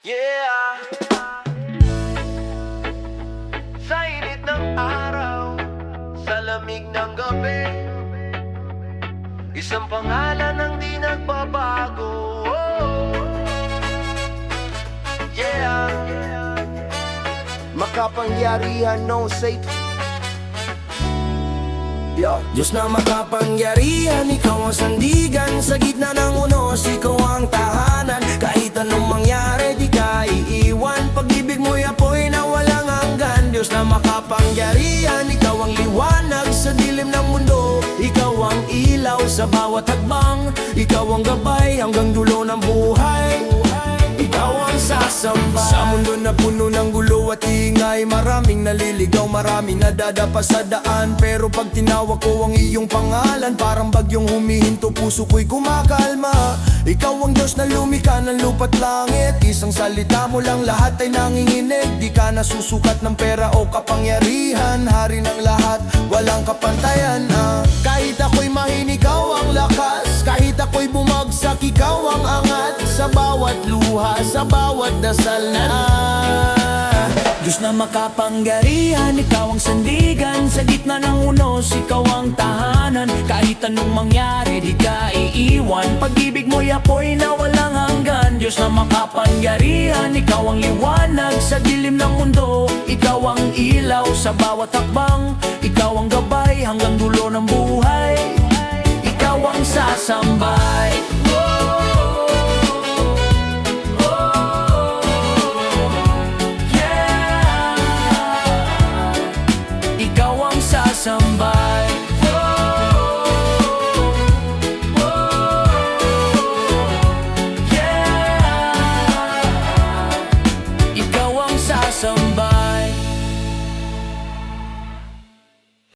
Yeah. Sa init ng araw, sa lamig ng gabi, isang pangalan ang di nagbabago. Oh. Yeah. Makapangyarihan, no safe. Diyos na makapangyarihan, ikaw ang sandigan. Sa gitna ng unos, ikaw ang tahanan. Kahit anong mangyari, di ka iiwan. Pag-ibig mo'y apoy na walang hanggan. Diyos na makapangyarihan, ikaw ang liwanag sa dilim ng mundo. Ikaw ang ilaw sa bawat hakbang. Ikaw ang gabay hanggang dulo ng buhay. Ikaw ang sasamba sa mundo na puno ng gulo at ingay. Maraming naliligaw, maraming nadadapa sa daan. Pero pag tinawag ko ang iyong pangalan, parang bagyong humihinto, puso ko'y kumakalma. Ikaw ang Diyos na lumikha ng lupa't langit. Isang salita mo lang, lahat ay nanginginig. Di ka nasusukat ng pera o kapangyarihan. Hari ng lahat, walang kapantayan. Kahit ako'y mahin, ikaw ang lakas. Kahit ako'y bumagsak, ikaw ang angat. Sa bawat luha, sa bawat dasal na Diyos na makapangyarihan, ikaw ang sandigan. Sa gitna ng unos, ikaw ang tahanan. Kahit anong mangyari, di ka iiwan. Pag-ibig mo'y apoy na walang hanggan. Diyos na makapangyarihan, ikaw ang liwanag sa dilim ng mundo. Ikaw ang ilaw sa bawat hakbang. Ikaw ang gabay hanggang dulo ng buhay. Ikaw ang sasambay. Sasambay. Yeah. Ikaw ang sasambay.